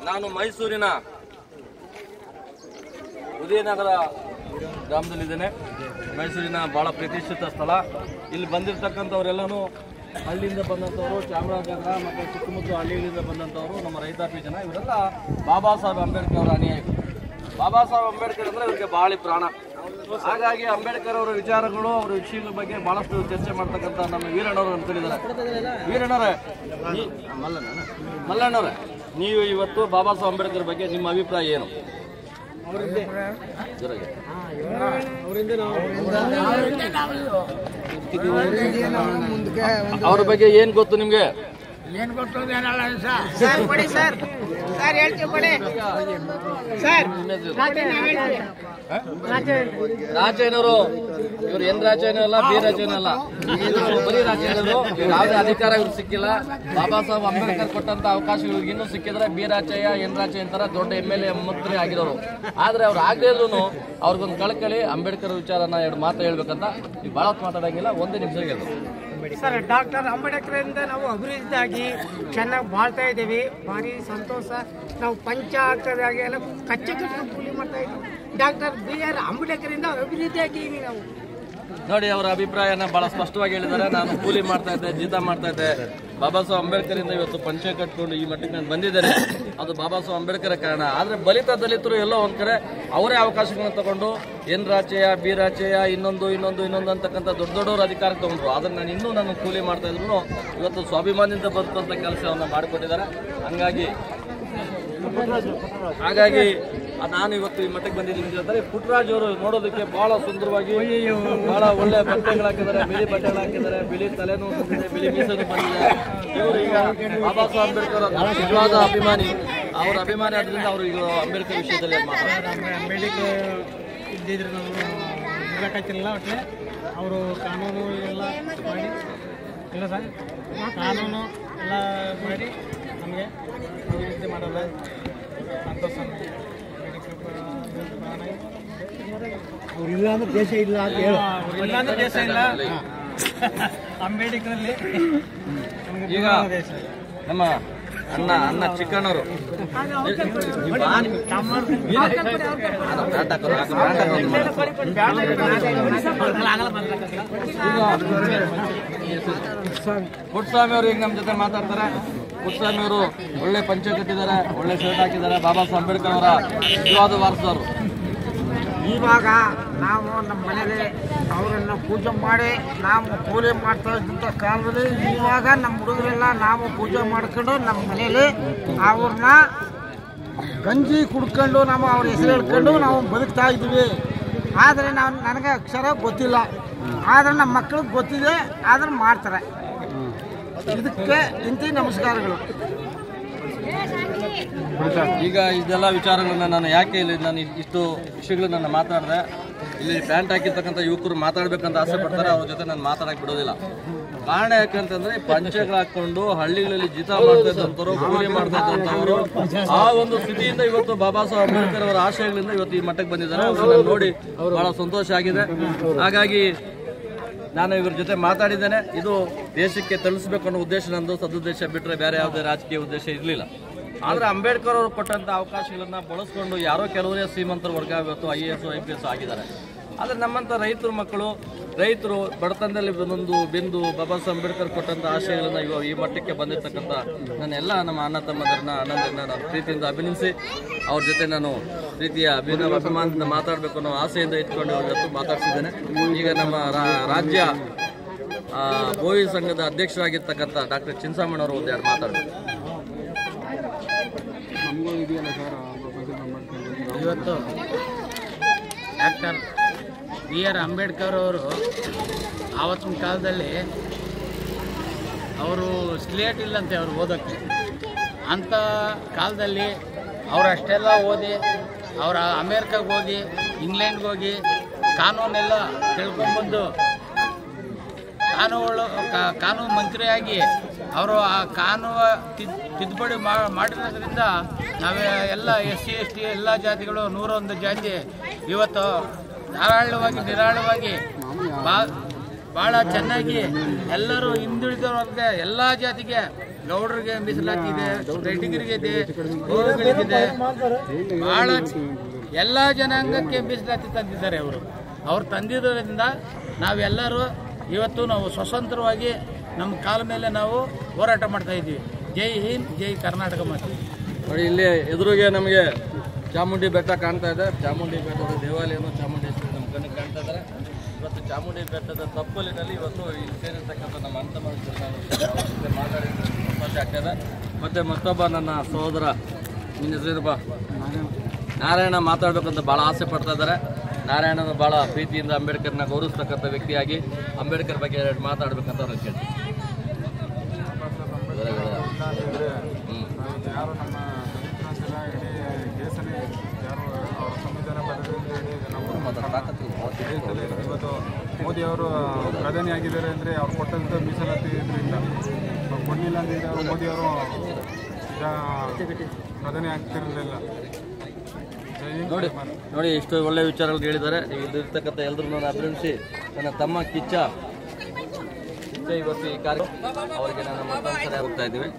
ನಾನು ಮೈಸೂರಿನ ಉದಯನಗರ ಗ್ರಾಮದಲ್ಲಿದ್ದೇನೆ. ಮೈಸೂರಿನ ಬಹಳ ಪ್ರತಿಷ್ಠಿತ ಸ್ಥಳ. ಇಲ್ಲಿ ಬಂದಿರತಕ್ಕಂಥವರೆಲ್ಲನೂ ಹಳ್ಳಿಯಿಂದ ಬಂದಂಥವರು, ಚಾಮರಾಜನಗರ ಮತ್ತು ಸುತ್ತಮುತ್ತ ಹಳ್ಳಿಗಳಿಂದ ಬಂದಂಥವರು ನಮ್ಮ ರೈತಾಪಿ ಜನ. ಇವರೆಲ್ಲ ಬಾಬಾ ಸಾಹೇಬ್ ಅಂಬೇಡ್ಕರ್ ಅವರ ಅನುಯಾಯಿಗಳು. ಬಾಬಾ ಸಾಹೇಬ್ ಅಂಬೇಡ್ಕರ್ ಅಂದರೆ ಇವರಿಗೆ ಭಾಳ ಪ್ರಾಣ. ಹಾಗಾಗಿ ಅಂಬೇಡ್ಕರ್ ಅವರ ವಿಚಾರಗಳು, ಅವರ ವಿಷಯಗಳ ಬಗ್ಗೆ ಭಾಳಷ್ಟು ಚರ್ಚೆ ಮಾಡ್ತಕ್ಕಂಥ ನಮ್ಮ ವೀರಣ್ಣವರು ಅಂತಿದ್ದಾರೆ. ವೀರಣ್ಣವರೇ, ಮಲ್ಲಣ್ಣವರೇ, ನೀವು ಇವತ್ತು ಬಾಬಾ ಸಾಹೇಬ್ ಅಂಬೇಡ್ಕರ್ ಬಗ್ಗೆ ನಿಮ್ಮ ಅಭಿಪ್ರಾಯ ಏನು? ಅವ್ರ ಬಗ್ಗೆ ಏನ್ ಗೊತ್ತು ನಿಮ್ಗೆ? ಏನ್ ಗೊತ್ತು ರಾಜೇನವರು ಇವ್ರು ಏನ್ ರಾಜೇನ ಅಲ್ಲ, ಬಿ ರಾಜೇನ ಅಲ್ಲ, ಬರೀ ರಾಜೇನರು. ಯಾವುದೇ ಅಧಿಕಾರ ಇವ್ರಿಗೆ ಸಿಕ್ಕಿಲ್ಲ. ಬಾಬಾ ಸಾಹೇಬ್ ಅಂಬೇಡ್ಕರ್ ಕೊಟ್ಟಂತ ಅವಕಾಶಗಳು ಇನ್ನೂ ಸಿಕ್ಕಿದ್ರೆ ಬಿ ರಾಜಯ್ಯ, ಎನ್ ರಾಜಯ್ಯ ಅಂತಾರ ದೊಡ್ಡ MLA ಮಂತ್ರಿ ಆಗಿರೋರು. ಆದ್ರೆ ಅವ್ರು ಆಗಲಿದ್ರು ಅವ್ರಿಗೊಂದು ಕಳಕಳಿ ಅಂಬೇಡ್ಕರ್ ವಿಚಾರನ ಎರಡು ಮಾತು ಹೇಳ್ಬೇಕಂತ. ಈಗ ಬಹಳ ಮಾತಾಡಂಗಿಲ್ಲ, ಒಂದೇ ನಿಮಿಷ ಹೇಳೋದು ಸರ್. ಡಾಕ್ಟರ್ ಅಂಬೇಡ್ಕರ್ ಇಂದ ನಾವು ಅಭಿವೃದ್ಧಿಯಾಗಿ ಚೆನ್ನಾಗಿ ಬಾಳ್ತಾ ಇದ್ದೀವಿ. ಭಾರಿ ಸಂತೋಷ. ನಾವು ಪಂಚಾಯತ್ದಾಗಿ ಎಲ್ಲ ಕಚ್ಚೆ ಕಟ್ಕೊಂಡು ಕೂಲಿ ಮಾಡ್ತಾ ಇದ್ದೀವಿ. ಡಾಕ್ಟರ್ BR ಅಂಬೇಡ್ಕರ್ ಇಂದ ಅಭಿವೃದ್ಧಿಯಾಗಿದ್ದೀವಿ ನಾವು. ನೋಡಿ, ಅವರ ಅಭಿಪ್ರಾಯನ ಬಹಳ ಸ್ಪಷ್ಟವಾಗಿ ಹೇಳಿದ್ದಾರೆ. ನಾನು ಕೂಲಿ ಮಾಡ್ತಾ ಇದ್ದೆ, ಜೀತ ಮಾಡ್ತಾ ಇದ್ದೆ. ಬಾಬಾ ಸಾಹೇಬ್ ಅಂಬೇಡ್ಕರ್ ಇಂದ ಇವತ್ತು ಪಂಚಾಯತ್ ಕಟ್ಕೊಂಡು ಈ ಮಟ್ಟಿಗೆ ನಾನು ಬಂದಿದ್ದೇನೆ. ಅದು ಬಾಬಾ ಸಾಹೇಬ್ ಅಂಬೇಡ್ಕರ್ ಕಾರಣ. ಆದ್ರೆ ದಲಿತರು ಎಲ್ಲೋ ಒಂದ್ ಕಡೆ ಅವರೇ ಅವಕಾಶಗಳನ್ನ ತಗೊಂಡು ಎನ್ ರಾಜಯ್ಯ, ಬಿ ರಾಜಯ್ಯ, ಇನ್ನೊಂದು ಅಂತಕ್ಕಂಥ ದೊಡ್ಡವರು ಅಧಿಕಾರ ತಗೊಂಡ್ರು. ಆದ್ರೆ ನಾನು ಕೂಲಿ ಮಾಡ್ತಾ ಇದ್ರು ಇವತ್ತು ಸ್ವಾಭಿಮಾನದಿಂದ ಬದುಕುವಂತ ಕೆಲಸವನ್ನ ಮಾಡಿಕೊಟ್ಟಿದ್ದಾರೆ. ಹಾಗಾಗಿ ನಾನು ಇವತ್ತು ಈ ಮಟ್ಟಕ್ಕೆ ಬಂದಿದ್ದೀನಿ ಹೇಳ್ತಾರೆ. ಪುಟ್ಟರಾಜ್ ಅವರು ನೋಡೋದಕ್ಕೆ ಬಹಳ ಸುಂದರವಾಗಿ, ಬಹಳ ಒಳ್ಳೆ ಬಟ್ಟೆಗಳು ಹಾಕಿದ್ದಾರೆ, ಬಿಳಿ ಬಟ್ಟೆಗಳು ಹಾಕಿದ್ದಾರೆ, ಬಿಳಿ ತಲೆನೂ ಬಂದಿದೆ, ಬಿಳಿ ಮೀಸಲು ಬಂದಿದೆ. ಇವರು ಈಗ ಬಾಬಾ ಸಾಹೇಬ್ ಅಂಬೇಡ್ಕರ್ ನಿಜವಾದ ಅಭಿಮಾನಿ. ಅವರ ಅಭಿಮಾನಿ ಆದ್ರಿಂದ ಅವರು ಈಗ ಅಂಬೇಡ್ಕರ್ ವಿಷಯದಲ್ಲಿ ಅಂಬೇಡ್ಕರ್ ಇದ್ದಿದ್ರೆ ನಾವು ಇರಕ್ಕಾಗ್ತಿರಲಿಲ್ಲ. ಒಟ್ಟೆ ಅವರು ಕಾನೂನು ಎಲ್ಲ ಮಾಡಿ ಇಲ್ಲ ಸರ್, ಕಾನೂನು ಎಲ್ಲ ಮಾಡಿ ನಮಗೆ ಅಭಿವೃದ್ಧಿ ಮಾಡಲ್ಲ ಸಂತೋಷ. ಅವ್ರಿಲ್ಲ ಅಂದ್ರೆ ದೇಶ ಇಲ್ಲ ಅಂತ ಹೇಳು. ಇಲ್ಲ ಅಂದ್ರೆ ದೇಶ ಇಲ್ಲ. ಅಂಬೇಡ್ಕರಲ್ಲಿ ಈಗ ನಮ್ಮ ಅಣ್ಣ ಚಿಕ್ಕಣ್ಣವರು ಪುಟ್ಟಸ್ವಾಮಿ ಅವರು ಈಗ ನಮ್ಮ ಜೊತೆ ಮಾತಾಡ್ತಾರೆ. ಪುಟ್ಟಸ್ವಾಮಿ ಅವರು ಒಳ್ಳೆ ಪಂಚೆ ಕಟ್ಟಿದ್ದಾರೆ, ಒಳ್ಳೆ ಶರ್ಟ್ ಹಾಕಿದ್ದಾರೆ. ಬಾಬಾ ಸಾಹೇಬ್ ಅಂಬೇಡ್ಕರ್ ಅವರ ನಿಜವಾದ ವಾರಸರು. ಇವಾಗ ನಾವು ನಮ್ಮ ಮನೇಲಿ ಅವರನ್ನು ಪೂಜೆ ಮಾಡಿ ನಾವು ಪೂಜೆ ಮಾಡ್ತಾ ಇದ್ದಂಥ ಕಾಲದಲ್ಲಿ ಇವಾಗ ನಮ್ಮ ಹುಡುಗರೆಲ್ಲ ನಾವು ಪೂಜೆ ಮಾಡ್ಕೊಂಡು ನಮ್ಮ ಮನೇಲಿ ಅವ್ರನ್ನ ಗಂಜಿ ಕುಡ್ಕೊಂಡು ನಾವು ಅವ್ರ ಹೆಸರು ಹೇಳ್ಕೊಂಡು ನಾವು ಬದುಕ್ತಾ ಇದ್ದೀವಿ. ಆದರೆ ನನಗೆ ಅಕ್ಷರ ಗೊತ್ತಿಲ್ಲ, ಆದರೆ ನಮ್ಮ ಮಕ್ಕಳಿಗೆ ಗೊತ್ತಿದೆ, ಆದ್ರೆ ಮಾಡ್ತಾರೆ. ಇದಕ್ಕೆ ಇಂಥ ನಮಸ್ಕಾರಗಳು. ಈಗ ಇದೆಲ್ಲ ವಿಚಾರಗಳನ್ನ ನಾನು ಯಾಕೆ ಇಲ್ಲಿ ನಾನು ಇಷ್ಟು ವಿಷಯಗಳನ್ನ ಮಾತಾಡಿದೆ. ಇಲ್ಲಿ ಪ್ಯಾಂಟ್ ಹಾಕಿರ್ತಕ್ಕಂಥ ಯುವಕರು ಮಾತಾಡ್ಬೇಕಂತ ಆಸೆ ಪಡ್ತಾರೆ, ಅವ್ರ ಜೊತೆ ನಾನು ಮಾತಾಡಕ್ ಬಿಡೋದಿಲ್ಲ. ಕಾರಣ ಯಾಕಂತಂದ್ರೆ ಪಂಚೆಗಳು ಹಾಕೊಂಡು ಹಳ್ಳಿಗಳಲ್ಲಿ ಜೀತ ಮಾಡ್ತಾ ಇದ್ದಂಥವ್ರು, ಕೂಲಿ ಮಾಡ್ತಾ ಇದ್ದಂಥವ್ರು ಆ ಒಂದು ಸ್ಥಿತಿಯಿಂದ ಇವತ್ತು ಬಾಬಾ ಸಾಹೇಬ್ ಅಂಬೇಡ್ಕರ್ ಅವರ ಆಶಯಗಳಿಂದ ಇವತ್ತು ಈ ಮಟ್ಟಕ್ಕೆ ಬಂದಿದ್ದಾರೆ. ಅವ್ರನ್ನ ನೋಡಿ ಬಹಳ ಸಂತೋಷ ಆಗಿದೆ. ಹಾಗಾಗಿ ನಾನು ಇವ್ರ ಜೊತೆ ಮಾತಾಡಿದ್ದೇನೆ. ಇದು ದೇಶಕ್ಕೆ ತಲುಪಿಸಬೇಕು ಅನ್ನೋ ಉದ್ದೇಶ ನಂದು, ಸದುದ್ದೇಶ ಬಿಟ್ಟರೆ ಬೇರೆ ಯಾವುದೇ ರಾಜಕೀಯ ಉದ್ದೇಶ ಇರಲಿಲ್ಲ. ಆದರೆ ಅಂಬೇಡ್ಕರ್ ಅವರು ಕೊಟ್ಟಂಥ ಅವಕಾಶಗಳನ್ನ ಬಳಸ್ಕೊಂಡು ಯಾರೋ ಕೆಲವರೇ ಶ್ರೀಮಂತರ ವರ್ಗ ಇವತ್ತು IAS IPS ಆಗಿದ್ದಾರೆ. ಆದರೆ ನಮ್ಮಂಥ ರೈತರ ಮಕ್ಕಳು, ರೈತರು ಬಡತನದಲ್ಲಿ ಬೆಂದು ಬಾಬಾ ಸಾಹೇಬ್ ಅಂಬೇಡ್ಕರ್ ಕೊಟ್ಟಂಥ ಆಶಯಗಳನ್ನ ಇವಾಗ ಈ ಮಟ್ಟಕ್ಕೆ ಬಂದಿರತಕ್ಕಂಥ ನನ್ನೆಲ್ಲ ನಮ್ಮ ಅಣ್ಣ ತಮ್ಮದರನ್ನ ನಾನು ಪ್ರೀತಿಯಿಂದ ಅಭಿನಂದಿಸಿ ಅವ್ರ ಜೊತೆ ನಾನು ಪ್ರೀತಿಯ ಅಭಿಮಾನದಿಂದ ಮಾತಾಡಬೇಕು ಅನ್ನೋ ಆಸೆಯಿಂದ ಇಟ್ಕೊಂಡು ಅವ್ರ ಜೊತೆ ಮಾತಾಡ್ತಿದ್ದೇನೆ. ಈಗ ನಮ್ಮ ರಾಜ್ಯ ಬೋವಿ ಸಂಘದ ಅಧ್ಯಕ್ಷರಾಗಿರ್ತಕ್ಕಂಥ ಡಾಕ್ಟರ್ ಚಿನ್ಸಾಮಣ್ಣವರು ಒಂದೆರಡು ಮಾತಾಡಬೇಕು. ಇವತ್ತು ಡಾಕ್ಟರ್ BR ಅಂಬೇಡ್ಕರ್ ಅವರು ಆವತ್ತಿನ ಕಾಲದಲ್ಲಿ ಅವರು ಸ್ಲೇಟ್ ಇಲ್ಲಂತೆ ಅವ್ರು ಓದೋಕ್ಕೆ. ಅಂಥ ಕಾಲದಲ್ಲಿ ಅವರು ಅಷ್ಟೆಲ್ಲ ಓದಿ ಅವರ ಅಮೇರಿಕಾಗೆ ಹೋಗಿ, ಇಂಗ್ಲೆಂಡ್ಗೆ ಹೋಗಿ ಕಾನೂನೆಲ್ಲ ತಿಳ್ಕೊಂಡ್ಬಂದು ಕಾನೂನು ಮಂತ್ರಿಯಾಗಿ ಅವರು ಆ ಕಾನೂನು ತಿದ್ದುಪಡಿ ಮಾಡಿರೋದ್ರಿಂದ ನಾವೇ ಎಲ್ಲ SC ST ಎಲ್ಲ ಜಾತಿಗಳು 101 ಜಾತಿ ಇವತ್ತು ನಿರಾಳವಾಗಿ ಭಾಳ ಚೆನ್ನಾಗಿ ಎಲ್ಲರೂ ಹಿಂದುಳಿದವ್ರಿಗೆ ಎಲ್ಲ ಜಾತಿಗೆ ಗೌಡರಿಗೆ ಮೀಸಲಾತಿ ಇದೆ, ರೆಡ್ಡಿಗರಿಗೆ ಇದೆ, ಗೋರುಗಳಿಗಿದೆ, ಬಹಳ ಎಲ್ಲ ಜನಾಂಗಕ್ಕೆ ಮೀಸಲಾತಿ ತಂದಿದ್ದಾರೆ ಅವರು. ಅವ್ರು ತಂದಿದ್ದರಿಂದ ನಾವೆಲ್ಲರೂ ಇವತ್ತು ನಾವು ಸ್ವತಂತ್ರವಾಗಿ ನಮ್ಮ ಕಾಲ ಮೇಲೆ ನಾವು ಹೋರಾಟ ಮಾಡ್ತಾ ಇದ್ದೀವಿ. ಜೈ ಹಿಂದ್, ಜೈ ಕರ್ನಾಟಕ ಮಾತು. ನೋಡಿ, ಇಲ್ಲಿ ಎದುರಿಗೆ ನಮಗೆ ಚಾಮುಂಡಿ ಬೆಟ್ಟ ಕಾಣ್ತಾ ಇದೆ. ಚಾಮುಂಡಿ ಬೆಟ್ಟದ ದೇವಾಲಯನು ಚಾಮುಂಡೇಶ್ವರಿ ನಮ್ಮ ಕಣ್ಣಿಗೆ ಕಾಣ್ತಾ ಇದ್ದಾರೆ. ಇವತ್ತು ಚಾಮುಂಡಿ ಬೆಟ್ಟದ ತಪ್ಪಲಿನಲ್ಲಿ ಇವತ್ತು ಇಲ್ಲಿ ಸೇರಿರ್ತಕ್ಕಂಥ ನಮ್ಮ ಅಂತ ಮಾತಾಡಿದ ಸಮಸ್ಯೆ ಆಗ್ತಾಯಿದೆ. ಮತ್ತು ಮತ್ತೊಬ್ಬ ನನ್ನ ಸಹೋದರ, ನಿನ್ನ ಹೆಸರೇನಪ್ಪ? ನಾರಾಯಣ ಮಾತಾಡಬೇಕಂತ ಭಾಳ ಆಸೆ ಪಡ್ತಾ ಇದ್ದಾರೆ. ನಾರಾಯಣನ ಭಾಳ ಪ್ರೀತಿಯಿಂದ ಅಂಬೇಡ್ಕರ್ನ ಗೌರವಿಸ್ತಕ್ಕಂಥ ವ್ಯಕ್ತಿಯಾಗಿ ಅಂಬೇಡ್ಕರ್ ಬಗ್ಗೆ ಎರಡು ಮಾತಾಡಬೇಕಂತ ಅವ್ರು ಕೇಳ್ತೀನಿ. ಯಾರು ನಮ್ಮ ದಲಿತರಂತೆಲ್ಲ ಇಡೀ ದೇಶನೇ ಯಾರು ಅವರ ಸಂವಿಧಾನ ಇವತ್ತು ಮೋದಿಯವರು ಪ್ರಧಾನಿಯಾಗಿದ್ದಾರೆ ಅಂದರೆ ಅವ್ರು ಕೊಟ್ಟಂಥ ಮೀಸಲಾತಿ ಇದರಿಂದ ಕೊಡಲಿಲ್ಲ ಅಂದರೆ ಮೋದಿಯವರು ಪ್ರಧಾನಿ ಆಗ್ತಿರಲಿಲ್ಲ. ನೋಡಿ ಇಷ್ಟು ಒಳ್ಳೆ ವಿಚಾರಗಳು ಹೇಳಿದ್ದಾರೆ. ಇಲ್ಲಿರ್ತಕ್ಕಂಥ ಎಲ್ಲರೂ ನಾನು ಅಭಿನಂದಿಸಿ ನನ್ನ ತಮ್ಮ ಕಿಚ್ಚ ಇವತ್ತು ಈ ಕಾರ್ಯ ಅವರಿಗೆ ನಾನು ಮತ್ತೊಂದು ಸರಿ ಹೋಗ್ತಾ ಇದ್ದೀವಿ.